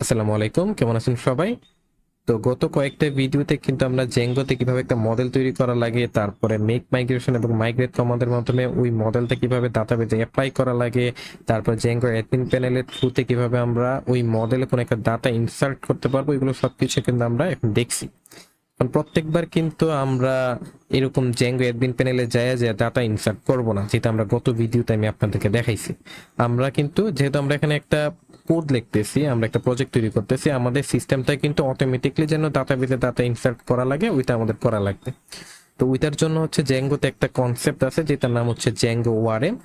আসসালামু আলাইকুম, কেমন আছেন সবাই? তো গত কয়েকটা ভিডিওতে কিন্তু আমরা জেঙ্গোতে কিভাবে একটা মডেল তৈরি করা লাগে, তারপরে মেক মাইগ্রেশন এবং মাইগ্রেট কমান্ডের মাধ্যমে ওই মডেলটা কিভাবে ডাটাবেজে অ্যাপ্লাই করা লাগে, তারপর জেঙ্গো অ্যাডমিন প্যানেলের থ্রুতে কিভাবে আমরা ওই মডেলে কোনো একটা ডাটা ইনসার্ট করতে পারবো, এগুলো সবকিছু কিন্তু আমরা এখন দেখছি। কারণ প্রত্যেকবার কিন্তু আমরা এরকম জেঙ্গো অ্যাডমিন প্যানেলে যায় যে ডাটা ইনসার্ট করব না, যেটা আমরা গত ভিডিওতে আমি আপনাদেরকে দেখাইছি। আমরা কিন্তু যেহেতু আমরা এখানে একটা কোড লিখতেছি, আমরা একটা প্রজেক্ট তৈরি করতেছি, আমাদের সিস্টেমটা কিন্তু অটোমেটিকলি যেন ডাটাবেজে ডাটা ইনসার্ট করা লাগে ওইটা আমাদের করা লাগবে। তো ওইটার জন্য হচ্ছে জেঙ্গোতে একটা কনসেপ্ট আছে যেটার নাম হচ্ছে জেঙ্গো ওআরএম।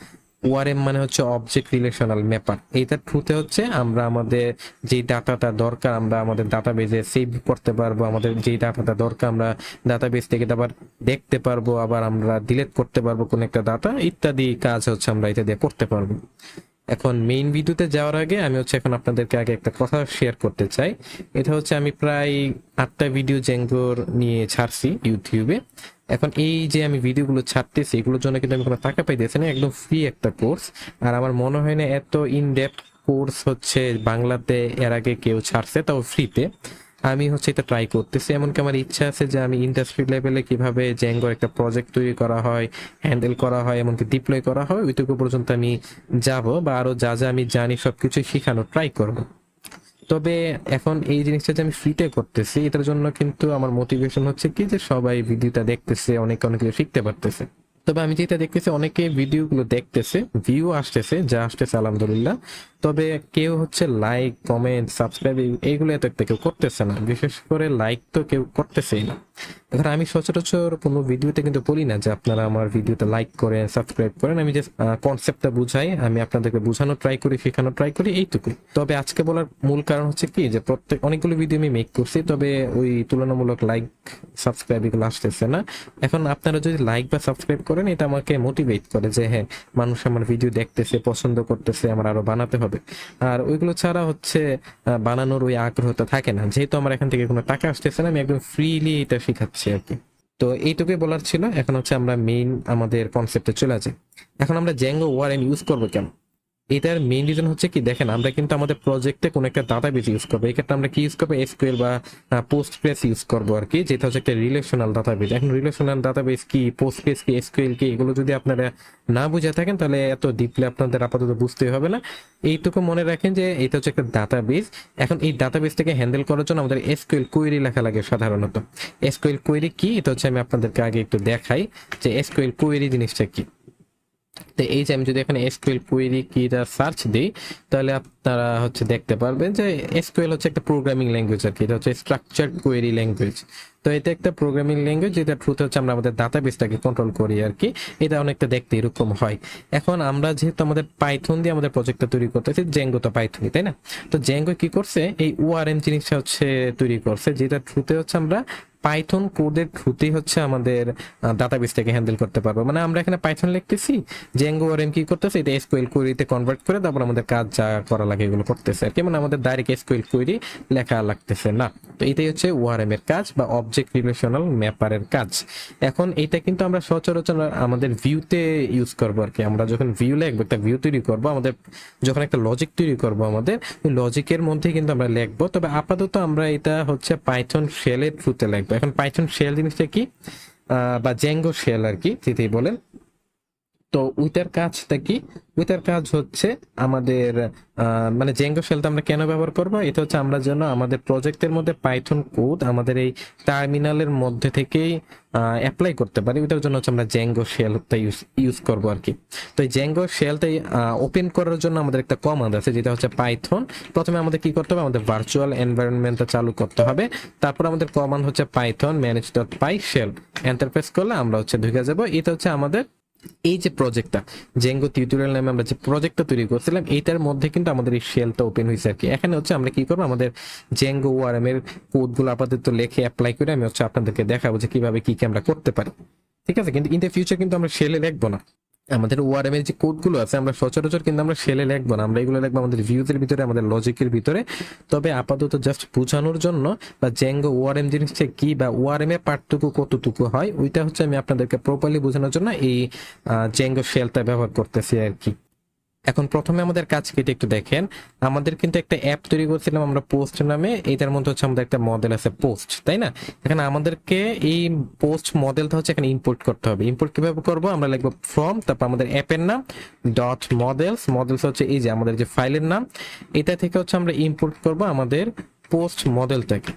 ওআরএম মানে হচ্ছে অবজেক্ট রিলেশনাল ম্যাপার। এইটার থ্রুতে হচ্ছে আমরা আমাদের যেই ডাটাটা দরকার আমরা আমাদের ডাটাবেজে সেভ করতে পারবো, আমাদের যেই ডাটাটা দরকার আমরা ডাটাবেজ থেকে আবার দেখতে পারবো, আবার আমরা ডিলিট করতে পারবো কোন একটা ডাটা, ইত্যাদি কাজ হচ্ছে আমরা এটা দিয়ে করতে পারবো। এখন মেইন ভিডিওতে যাওয়ার আগে আমি হচ্ছে এখন আপনাদেরকে আগে একটা কথা শেয়ার করতে চাই। এটা হচ্ছে আমি প্রায় 8টা ভিডিও জেঙ্গোর নিয়ে ছাড়ছি ইউটিউবে। এখন এই যে আমি ভিডিওগুলো ছাড়তেছি এগুলোর জন্য কিন্তু আমি কোনো টাকা পাইতেছি না, একদম ফ্রি একটা কোর্স। আর আমার মনে হয় না এত ইনডেপথ কোর্স হচ্ছে বাংলাতে এর আগে কেউ ছাড়ছে, তাও ফ্রিতে। আমি হচ্ছে এটা ট্রাই করতেছি, এমনকি আমার ইচ্ছা আছে যে আমি ইন্ডাস্ট্রি লেভেলে কিভাবে জেঙ্গোর একটা প্রজেক্ট তৈরি করা হয়, হ্যান্ডেল করা হয়, এমনকি ডিপ্লয় করা হয়, ওইটুকু পর্যন্ত আমি যাব, বা আরো যা যা আমি জানি সবকিছু শেখানোর ট্রাই করব। তবে এখন এই জিনিসটা যে আমি ফ্রিতে করতেছি এটার জন্য কিন্তু আমার মোটিভেশন হচ্ছে কি, যে সবাই ভিডিওটা দেখতেছে, অনেকে অনেক কিছু শিখতে পারতেছে। তবে আমি যেটা দেখতেছি অনেকে ভিডিওগুলো দেখতেছে, ভিউ আসতেছে, যা আসতেছে আলহামদুলিল্লাহ। তবে কেউ হচ্ছে লাইক, কমেন্ট, সাবস্ক্রাইব এইগুলো এত একটা কেউ করতেছে না, বিশেষ করে লাইক তো কেউ করতেছেই না। এখন আমি সচরাচর কোনো ভিডিওতে কিন্তু বলি না যে আপনারা আমার ভিডিওতে লাইক করেন, সাবস্ক্রাইব করেন। আমি যে কনসেপ্টটা বুঝাই, আমি আপনাদেরকে বোঝানোর ট্রাই করি, শেখানোর ট্রাই করি, এইটুকুই। তবে আজকে বলার মূল কারণ হচ্ছে কি, যে অনেকগুলো ভিডিও আমি মেক করছি, তবে ওই তুলনামূলক লাইক, সাবস্ক্রাইব এগুলো আসতেছে না। এখন আপনারা যদি লাইক বা সাবস্ক্রাইব করেন এটা আমাকে মোটিভেট করে যে হ্যাঁ, মানুষ আমার ভিডিও দেখতেছে, পছন্দ করতেছে, আমার আরো বানাতে হবে। আর ওইগুলো ছাড়া হচ্ছে বানানোর ওই আগ্রহটা থাকে না, যেহেতু আমার এখান থেকে কোনো টাকা আসতেছে না, আমি একদম ফ্রিলি এটা শিখাচ্ছি আর কি। তো এইটুকুই বলার ছিল। এখন হচ্ছে আমরা মেইন আমাদের কনসেপ্টে চলে যাই। এখন আমরা জেঙ্গো ওআরএম ইউজ করবো কেন? এটার মেইন রিজন হচ্ছে কি, দেখেন আমরা কিন্তু আমাদের প্রজেক্টে কোনো একটা ডাটাবেস ইউজ করবো। এই ক্ষেত্রে আমরা কি ইউজ করবো? এসকিউএল বা পোস্টগ্রেস ইউজ করবো আর কি, যেটা হচ্ছে একটা রিলেশনাল ডাটাবেস। এখন রিলেশনাল ডাটাবেস কি, পোস্টগ্রেস কি, এসকিউএল কি, এগুলো যদি আপনারা না বুঝে থাকেন তাহলে এত ডিপলি আপনাদের আপাতত বুঝতে হবে না। এইটুকু মনে রাখেন যে এটা হচ্ছে একটা ডাটাবেস। এখন এই ডাটাবেসটাকে হ্যান্ডেল করার জন্য আমাদের এসকিউএল কোয়েরি লেখা লাগে সাধারণত। এসকিউএল কোয়েরি কি, এটা হচ্ছে আমি আপনাদেরকে আগে একটু দেখাই যে এসকিউএল কোয়েরি জিনিসটা কি। তো এই যে আমি যদি এখানে এসকিউএল কোয়েরি কিটা সার্চ দিই, তাহলে আপনারা হচ্ছে দেখতে পারবেন যে এসকিউএল হচ্ছে একটা প্রোগ্রামিং ল্যাঙ্গুয়েজ আর কি। এটা হচ্ছে স্ট্রাকচার্ড কোয়েরি ল্যাঙ্গুয়েজ। তো এটা একটা প্রোগ্রামিং ল্যাঙ্গুয়েজ যেটা থ্রুতে হচ্ছে আমরা আমাদের ডাটাবেসটাকে কন্ট্রোল করি আর কি। এটা অনেকটা দেখতে এরকম হয়। এখন আমরা যেহেতু আমাদের পাইথন দিয়ে আমাদের প্রজেক্টটা তৈরি করতেছি, জেঙ্গো তো পাইথনই, তাই না? তো জেঙ্গো কি করছে, এই ওআরএম জিনিসটা হচ্ছে তৈরি করছে, যেটা থ্রুতে হচ্ছে আমরা পাইথন কোডের থ্রুতেই হচ্ছে আমাদের ডাটাবেসটাকে হ্যান্ডেল করতে পারবো। মানে আমরা এখানে পাইথন লিখতেছি, জেঙ্গো ওআরএম কি করতেছে, এটা এসকিউএল কোয়েরিতে কনভার্ট করে তারপর আমাদের কাজ যা করা লাগে এগুলো করতেছে আর কি। মানে আমাদের ডাইরেক্ট এসকিউএল কোয়েরি লেখা লাগতেছে না। তো এটাই হচ্ছে ওআরএম এর কাজ বা অবজেক্ট রিলেশনাল ম্যাপারের কাজ। এখন এটা কিন্তু আমরা সচরাচর আমাদের ভিউতে ইউজ করবো আর কি। আমরা যখন ভিউ লিখবো, একটা ভিউ তৈরি করবো, আমাদের যখন একটা লজিক তৈরি করবো, আমাদের ওই লজিকের মধ্যে কিন্তু আমরা লিখবো। তবে আপাতত আমরা এটা হচ্ছে পাইথন শেলের থ্রুতে লিখবো। এখন পাইথন শেল জিনিসটা কি, বা জেঙ্গো শেল আর কি, যেটাই বলেন। তো ওইটার কাজটা কি? ওইটার কাজ হচ্ছে আমাদের মানে জেঙ্গো শেলটা আমরা কেন ব্যবহার করব, এটা হচ্ছে আমরা যেন আমাদের প্রজেক্টের মধ্যে পাইথন কোড আমাদের এই টার্মিনালের মধ্যে থেকেই অ্যাপ্লাই করতে পারি। ওইটার জন্য হচ্ছে আমরা জেঙ্গো শেলটা ইউজ করবো আর কি। তো এই জেঙ্গো শেলটাই ওপেন করার জন্য আমাদের একটা কমান্ড আছে, যেটা হচ্ছে পাইথন। প্রথমে আমাদের কি করতে হবে, আমাদের ভার্চুয়াল এনভায়রনমেন্টটা চালু করতে হবে। তারপর আমাদের কমান্ড হচ্ছে Python manage.py shell. Enter press করলে আমরা হচ্ছে ঢুকে যাব। এটা হচ্ছে আমাদের এই যে প্রজেক্টটা, জেঙ্গো টিউটোরিয়াল নামে আমরা যে প্রজেক্টটা তৈরি করছিলাম, এইটার মধ্যে কিন্তু আমাদের এই শেলটা ওপেন হয়েছে আর কি। এখানে হচ্ছে আমরা কি করবো, আমাদের জেঙ্গো ওআরএম এর কোডগুলো আপাতত লিখে অ্যাপ্লাই করে আমি হচ্ছে আপনাদেরকে দেখাবো যে কিভাবে কি আমরা করতে পারি। ঠিক আছে? কিন্তু ইন দ্য ফিউচার কিন্তু আমরা শেলে লিখবো না। আমাদের ওআরএম এর যে কোডগুলো আছে আমরা সচরাচর কিন্তু আমরা শেলে লিখবো না, আমরা এগুলো লিখবো আমাদের ভিউজের ভিতরে, আমাদের লজিকের ভিতরে। তবে আপাতত জাস্ট বোঝানোর জন্য বা জেঙ্গো ওআরএম জিনিসটা কি বা ওআরএম এর পার্টটুকু কতটুকু হয় ওইটা হচ্ছে আমি আপনাদেরকে প্রপারলি বোঝানোর জন্য এই জেঙ্গো শেলটা ব্যবহার করতেছি আর কি। এখন প্রথমে আমাদের কাজ কেটে একটু দেখেন, আমাদের কিন্তু একটা অ্যাপ তৈরি করছিলাম আমরা পোস্ট নামে, এটার মধ্যে হচ্ছে আমাদের একটা মডেল আছে পোস্ট, তাই না? এখানে আমাদেরকে এই পোস্ট মডেলটা হচ্ছে এখানে ইম্পোর্ট করতে হবে। ইম্পোর্ট কিভাবে করব, আমরা লিখবো ফ্রম, তারপর আমাদের অ্যাপের নাম ডট মডেলস, মডেলস হচ্ছে এই যে আমাদের যে ফাইলের নাম, এটা থেকে হচ্ছে আমরা ইম্পোর্ট করব আমাদের পোস্ট মডেলটাকে।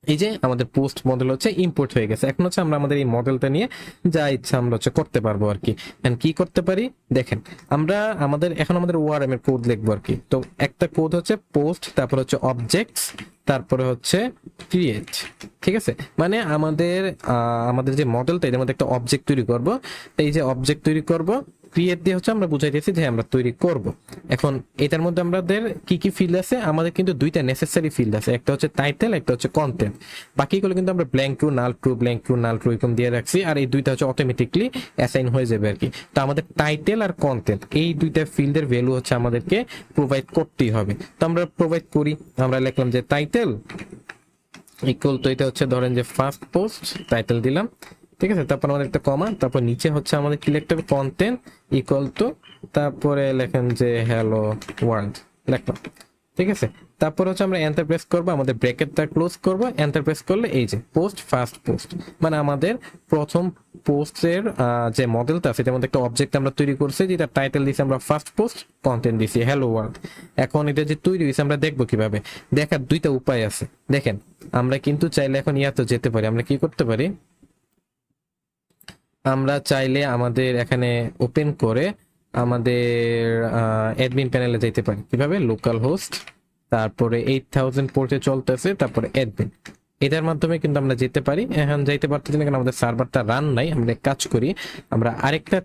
এই যে আমাদের পোস্ট মডেল হচ্ছে ইম্পোর্ট হয়ে গেছে। এখন হচ্ছে আমরা আমাদের এই মডেলটা নিয়ে যা ইচ্ছা আমরা হচ্ছে করতে পারবো আর কি। কি করতে পারি দেখেন, আমরা আমাদের ওআরএম এর কোড লিখবো আর কি। তো একটা কোড হচ্ছে পোস্ট, তারপর হচ্ছে অবজেক্টস, তারপরে হচ্ছে ক্রিয়েট। ঠিক আছে, মানে আমাদের যে মডেলটা এর মধ্যে একটা অবজেক্ট তৈরি করব। এই যে অবজেক্ট তৈরি করব, ক্রিয়েট দিয়ে হচ্ছে আমরা বুঝাইতেছি যে আমরা তৈরি করব। এখন এটার মধ্যে আমাদের কি কি ফিল্ড আছে, আমাদের কিন্তু দুইটা নেসেসারি ফিল্ড আছে, একটা হচ্ছে টাইটেল, একটা হচ্ছে কন্টেন্ট। বাকিগুলো কিন্তু আমরা blank to null to blank to null to এরকম দিয়ে রাখছি, আর এই দুইটা হচ্ছে অটোমেটিকলি অ্যাসাইন হয়ে যাবে আর কি। তো আমাদের টাইটেল আর কন্টেন্ট এই দুইটা ফিল্ডের ভ্যালু হচ্ছে আমাদেরকে প্রোভাইড করতেই হবে। তো আমরা প্রোভাইড করি, আমরা লিখলাম যে টাইটেল ইকুয়াল টু, এটা হচ্ছে ধরেন যে ফার্স্ট পোস্ট, টাইটেল দিলাম, ঠিক আছে। তারপর আমাদের একটা কমা, তারপর নিচে হচ্ছে আমাদের কি লিখতে হবে, কন্টেন্ট ইকুয়াল টু, তারপরে লেখেন যে হ্যালো ওয়ার্ল্ড লিখলাম, ঠিক আছে। তারপর হচ্ছে আমরা এন্টার প্রেস করবো, আমাদের ব্র্যাকেটটা ক্লোজ করবো, এন্টার প্রেস করলে এই যে পোস্ট ফার্স্ট পোস্ট, মানে আমাদের প্রথম পোস্টের যে মডেলটা আছে সেটার মধ্যে একটা অবজেক্ট আমরা তৈরি করছি, যেটা টাইটেল দিয়েছি আমরা ফার্স্ট পোস্ট, কন্টেন্ট দিয়েছি হ্যালো ওয়ার্ল্ড। এখন এটা যে তৈরি হয়েছে আমরা দেখবো কিভাবে, দেখার দুইটা উপায় আছে। দেখেন, আমরা কিন্তু চাইলে এখন ইয়াতে যেতে পারি, আমরা কি করতে পারি, আমরা চাইলে আমাদের এখানে ওপেন করে আমাদের অ্যাডমিন প্যানেলে যেতে পারি। কিভাবে, লোকাল হোস্ট, তারপরে 8000 পোর্টে চলতেছে, তারপরে অ্যাডমিন, এটার মাধ্যমে কিন্তু আমরা যেতে পারি। এখন যাইতে পারতেছি না কারণ আমাদের সার্ভারটা রান নাই। আমরা এক কাজ করি, আমরা আরেকটা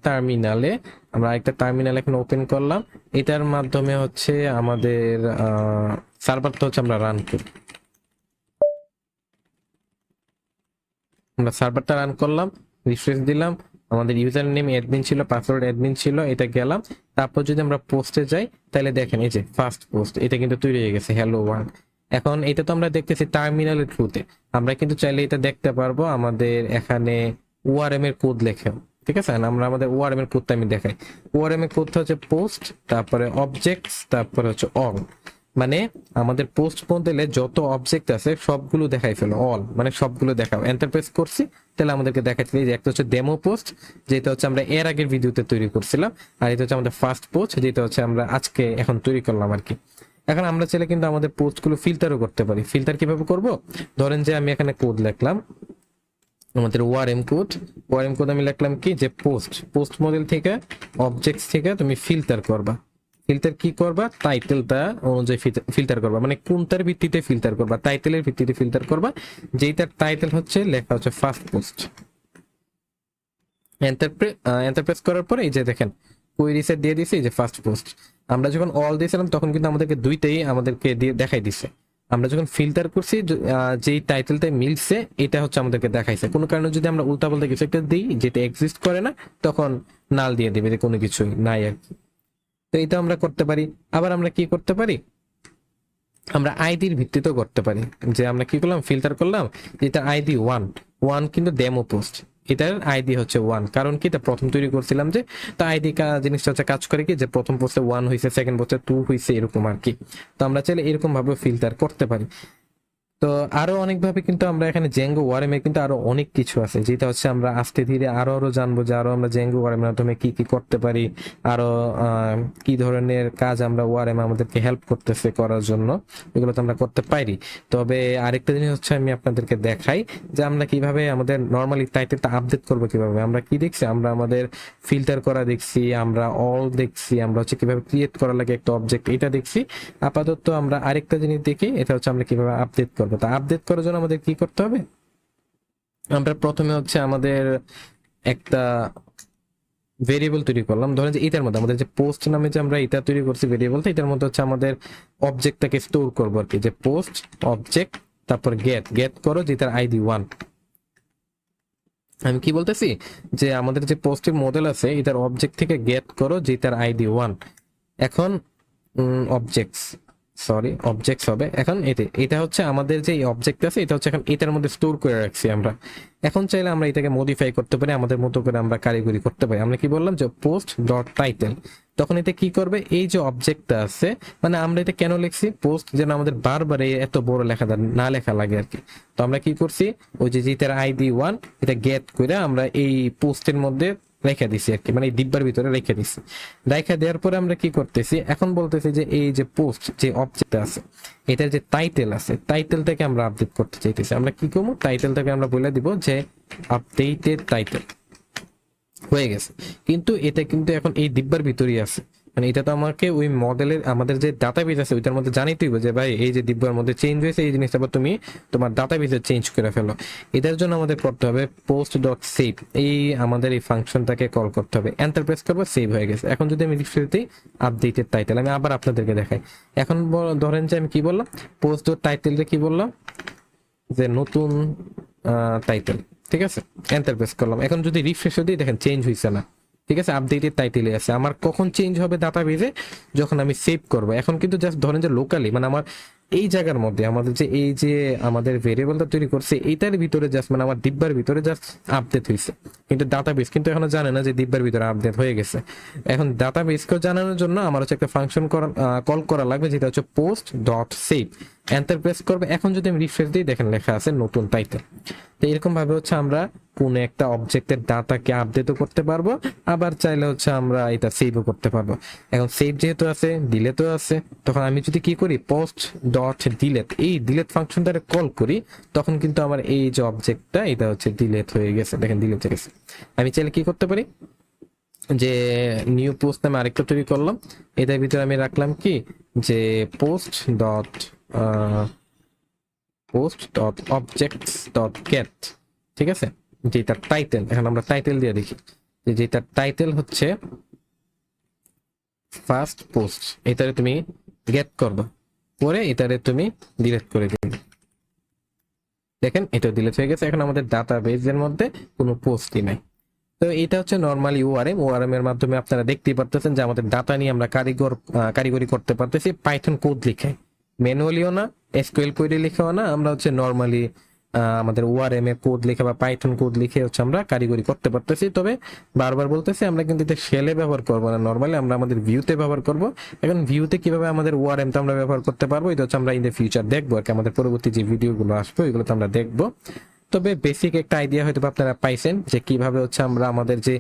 টার্মিনাল এখানে ওপেন করলাম, এটার মাধ্যমে হচ্ছে আমাদের সার্ভারটা হচ্ছে আমরা রান করি। আমরা সার্ভারটা রান করলাম, রিফ্রেশ দিলাম, আমাদের ইউজার নেম অ্যাডমিন ছিল, পাসওয়ার্ড অ্যাডমিন ছিল, এটা গেলাম। তারপর যদি আমরা পোস্টে যাই, তাহলে দেখেন এই যে ফার্স্ট পোস্ট, এটা কিন্তু তৈরি হয়ে গেছে হ্যালো ওয়ার্ল্ড। এখন এটা তো আমরা দেখতেছি টার্মিনালের থ্রুতে, আমরা কিন্তু চাইলে এটা দেখতে পারবো আমাদের এখানে ওআরএম এর কোড লেখা, ঠিক আছে। আমরা আমাদের ওআরএম এর কোডটা আমি দেখাই। ওআরএম এর কোডটা হচ্ছে পোস্ট, তারপরে অবজেক্টস, তারপরে হচ্ছে অল, মানে আমাদের পোস্ট মডেলে যত অবজেক্ট আছে সবগুলো দেখাই ফেলো, অল মানে সবগুলো দেখাও। এন্টারপ্রেস করছি, তাহলে আমাদেরকে দেখাচ্ছিল যে একটা হচ্ছে ডেমো পোস্ট, যেটা হচ্ছে আমরা এর আগের ভিডিওতে তৈরি করছিলাম, আর এটা হচ্ছে আমাদের ফার্স্ট পোস্ট, যেটা হচ্ছে আমরা আজকে এখন তৈরি করলাম আর কি। এখন আমরা চাইলে কিন্তু আমাদের পোস্টগুলো ফিল্টারও করতে পারি। ফিল্টার কিভাবে করব, ধরেন যে আমি এখানে কোড লিখলাম, আমাদের ওআরএম কোড আমি লিখলাম কি, যে পোস্ট মডেল থেকে অবজেক্টস থেকে তুমি ফিল্টার করবা। ফিল্টার কি করবা, টাইটেলটা অনুযায়ী ফিল্টার করবা, মানে কোনটার ভিত্তিতে ফিল্টার করবা, টাইটেলের ভিত্তিতে ফিল্টার করবা, যেটার টাইটেল হচ্ছে লেখা হচ্ছে ফার্স্ট পোস্ট। এন্টারপ্রেস করার পরে এই যে দেখেন কুইরি সেট দিয়ে দিছে, এই যে ফার্স্ট পোস্ট। আমরা যখন অল দিয়েছিলাম তখন কিন্তু আমাদেরকে দুইটাই আমাদেরকে দিয়ে দেখাই দিছে। আমরা যখন ফিল্টার করছি, যেই টাইটেলটা মিলছে এটা হচ্ছে আমাদেরকে দেখাইছে। কোনো কারণে যদি আমরা উল্টা বলতে কিছু একটা দিই যেটা এক্সিস্ট করে না, তখন নাল দিয়ে দিবে যে কোনো কিছুই নাই আর কি। তো এটা আমরা করতে পারি। আবার আমরা কি করতে পারি, আমরা আইডির ভিত্তিতেও করতে পারি। যে আমরা কি করলাম, ফিল্টার করলাম, যেটা আইডি ওয়ান কিন্তু ডেমো পোস্ট, এটার আইডি হচ্ছে ওয়ান, কারণ কি এটা প্রথম তৈরি করছিলাম যে। তো আইডি জিনিসটা হচ্ছে কাজ করে কি, যে প্রথম পোস্টে 1 হয়েছে, সেকেন্ড পোস্টে 2 হয়েছে, এরকম আর কি। তো আমরা চাইলে এরকম ভাবে ফিল্টার করতে পারি। তো আরো অনেকভাবে কিন্তু আমরা এখানে জেঙ্গো ওয়ারেমে কিন্তু আরো অনেক কিছু আছে, যেটা হচ্ছে আমরা আস্তে ধীরে আরো জানবো, যে আরো আমরা জেঙ্গো ওয়ারেমের মাধ্যমে কি কি করতে পারি, আরো কি ধরনের কাজ আমরা ওয়ারেম আমাদেরকে হেল্প করতেছে করার জন্য, এগুলো তো আমরা করতে পারি। তবে আরেকটা জিনিস হচ্ছে আমি আপনাদেরকে দেখাই, যে আমরা কিভাবে আমাদের নর্মালি টাইটেলটা আপডেট করবো। কিভাবে আমরা কি দেখছি, আমরা আমাদের ফিল্টার করা দেখছি, আমরা অল দেখছি, আমরা হচ্ছে কিভাবে ক্রিয়েট করা লাগে একটা অবজেক্ট, এটা দেখছি। আপাতত আমরা আরেকটা জিনিস দেখি, এটা হচ্ছে আমরা কিভাবে আপডেট করবো। তা আপডেট করার জন্য আমাদের কি করতে হবে, আমরা প্রথমে হচ্ছে আমাদের একটা ভেরিয়েবল তৈরি করলাম। ধরেন যে এটার মধ্যে আমাদের যে পোস্ট নামে যে আমরা এটা তৈরি করছি ভেরিয়েবলটা, এটার মধ্যে হচ্ছে আমাদের অবজেক্টটাকে স্টোর করবো আর কি, যে পোস্ট অবজেক্ট, তারপর গেট করো যেটার আইডি 1। আমি কি বলতেছি, যে আমাদের যে পোস্টের মডেল আছে এটার অবজেক্ট থেকে গেট করো যেটার আইডি 1। এখন অবজেক্টস সরি অবজেক্টস হবে এখন। এটা হচ্ছে আমাদের যে অবজেক্ট আছে, এটা হচ্ছে এখন এটার মধ্যে স্টোর করে রাখছি আমরা। এখন চাইলে আমরা এটাকে মডিফাই করতে পারি, আমাদের মতো করে আমরা কারিগরি করতে পারি। আমরা কি বললাম যে পোস্ট ডট টাইটেল, তখন এটা কি করবে, এই যে অবজেক্টটা আছে, মানে আমরা এটা কেন লিখছি পোস্ট, যেন আমাদের বারবার এত বড় লেখা না লেখা লাগে আর কি। তো আমরা কি করছি, ওই যে যেটার আইডি 1 এটা গেট করে আমরা এই পোস্টের মধ্যে রেখে দিছি আর কি, মানে এই ডিব্বার ভিতরে রেখে দিছি। রেখে দেওয়ার পরে আমরা কি করতেছি, এখন বলতেছি যে এই যে পোস্ট যে অবজেক্ট আছে, এটার যে টাইটেল আছে, টাইটেলটাকে আমরা আপডেট করতে চাইতেছি। আমরা কি করবো, টাইটেলটাকে আমরা বলে দিব যে আপডেটেড টাইটেল হয়ে গেছে। কিন্তু এটা কিন্তু এখন এই ডিব্বার ভিতরেই আছে, মানে এটা তো আমাকে ওই মডেলের আমাদের যে ডাটাবেস আছে ওইটার মধ্যে জানাইতে হইবে যে ভাই এই যে ডিব্বার মধ্যে চেঞ্জ হয়েছে, এই জিনিসটা আবার তুমি তোমার ডাটাবেসে চেঞ্জ করে ফেলো। এটার জন্য আমাদের করতে হবে পোস্ট ডট সেভ, এই আমাদের এই ফাংশনটাকে কল করতে হবে, এন্টার প্রেস করবো, সেভ হয়ে গেছে। এখন যদি আমি রিফ্রেশ দিই, আপডেটেড টাইটেল, আমি আবার আপনাদেরকে দেখাই। এখন ধরেন যে আমি কি বললাম, পোস্ট ডট টাইটেলটা কি বললাম যে নতুন টাইটেল, ঠিক আছে, এন্টার প্রেস করলাম। এখন যদি রিফ্রেশ দিই, দেখেন চেঞ্জ হয়েছে না, ঠিক আছে, আপডেটেড টাইটেলে আছে। আমার কখন চেঞ্জ হবে ডাটাবেজে, যখন আমি সেভ করব। এখন কিন্তু জাস্ট ধরেন যে লোকালি, মানে আমার এই জায়গার মধ্যে আমাদের যে এই যে আমাদের ভেরিয়েবলটা তৈরি করছে এইটার ভিতরে জাস্ট, মানে আমার ডিব্বার ভিতরে জাস্ট আপডেট হয়েছে, কিন্তু ডাটাবেস কিন্তু এখনো জানে না যে ডিব্বার ভিতরে আপডেট হয়ে গেছে। এখন ডাটাবেসকেও জানানোর জন্য আমার হচ্ছে একটা ফাংশন কল করা লাগবে, যেটা হচ্ছে post dot save, enter press করবে। এখন যদি আমি রিফ্রেশ দিই, দেখেন লেখা আছে নতুন টাইটেল। তো এরকম ভাবে হচ্ছে আমরা কোন একটা অবজেক্টের ডাটাকে আপডেটও করতে পারবো, আবার চাইলে হচ্ছে আমরা এটা সেভও করতে পারবো। এখন সেভ যেহেতু আছে, ডিলেটও আছে, তখন আমি যদি কি করি, পোস্ট ডট ডিলেট, এই ডিলেট ফাংশনটারে কল করি, তখন কিন্তু আমার এই যে অবজেক্টটা এটা হচ্ছে ডিলেট হয়ে গেছে, দেখেন ডিলেট হয়ে গেছে। আমি চাইলে কি করতে পারি, যে নিউ পোস্ট নামে আরেকটা তৈরি করলাম, এটার ভিতরে আমি রাখলাম কি, যে post dot objects dot gate, ঠিক আছে, যেটা টাইটেল। এখন আমরা টাইটেল দিয়ে দেখি, যে যেটা টাইটেল হচ্ছে ফার্স্ট পোস্ট, এটারে তুমি গেট করবে, পরে এটারে তুমি ডিলিট করে দিবে। দেখেন এটা ডিলিট হয়ে গেছে। এখন আমাদের ডাটাবেজের মধ্যে কোনো পোস্টই নাই। তো এটা হচ্ছে নর্মালি ওআরএম এর মাধ্যমে আপনারা দেখতেই পারতেছেন যে আমাদের ডাটা নিয়ে আমরা কারিগরি করতে পারতেছি পাইথন কোড লিখে, ম্যানুয়ালিও না, এসকিউএল কোডে লিখেও না, আমরা হচ্ছে নর্মালি আমাদের ওআরএম এ কোড লিখে বা পাইথন কোড লিখে হচ্ছে আমরা কারিগরি করতে পারতেছি। তবে বারবার বলতেছি, আমরা কিন্তু এটা শেলে ব্যবহার করবো না, নর্মালি আমরা আমাদের ভিউতে ব্যবহার করব। এখন ভিউতে কিভাবে আমাদের ওআরএম টা আমরা ব্যবহার করতে পারবো, এটা হচ্ছে আমরা ইন দ্য ফিউচার দেখবো আর কি, আমাদের পরবর্তী যে ভিডিওগুলো আসবে ওইগুলো তো আমরা দেখবো। তবে বেসিক একটা আইডিয়া হয়তো আপনারা পাইছেন যে কিভাবে হচ্ছে আমরা আমাদের যে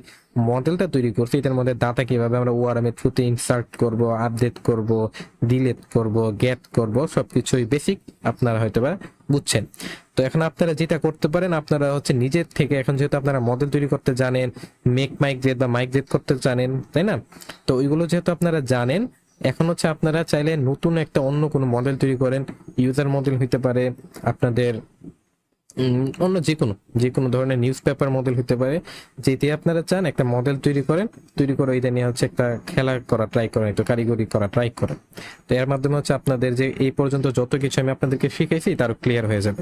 মডেলটা তৈরি করছি এটার মধ্যে ডাটা কিভাবে আমরা ওআরএম এর থ্রুতে ইনসার্ট করব, আপডেট করব, ডিলিট করব, গেট করব, সবকিছুই বেসিক আপনারা হয়তো বা বুঝছেন। তো এখন আপনারা যেটা করতে পারেন, আপনারা হচ্ছে নিজের থেকে, এখন যেহেতু আপনারা মডেল তৈরি করতে জানেন, মেক মাইগ্রেট বা মাইগ্রেট করতে জানেন, তাই না, তো ওইগুলো যেহেতু আপনারা জানেন, এখন হচ্ছে আপনারা চাইলে নতুন একটা অন্য কোনো মডেল তৈরি করেন, ইউজার মডেল হইতে পারে, আপনাদের অন্য যে কোনো ধরনের নিউজ পেপার মডেল হতে পারে, যেটি আপনারা চান একটা মডেল তৈরি করে এটা নিয়ে হচ্ছে একটা খেলা করা ট্রাই করেন, একটু কারিগরি করা ট্রাই করেন। তো এর মাধ্যমে হচ্ছে আপনাদের যে এই পর্যন্ত যত কিছু আমি আপনাদেরকে শিখাইছি তারও ক্লিয়ার হয়ে যাবে।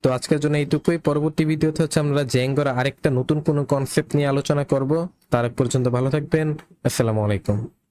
তো আজকের জন্য এইটুকুই। পরবর্তী ভিডিওতে হচ্ছে আমরা জেঙ্গোর আরেকটা নতুন কোনো কনসেপ্ট নিয়ে আলোচনা করব। তার পর্যন্ত ভালো থাকবেন। আসসালামু আলাইকুম।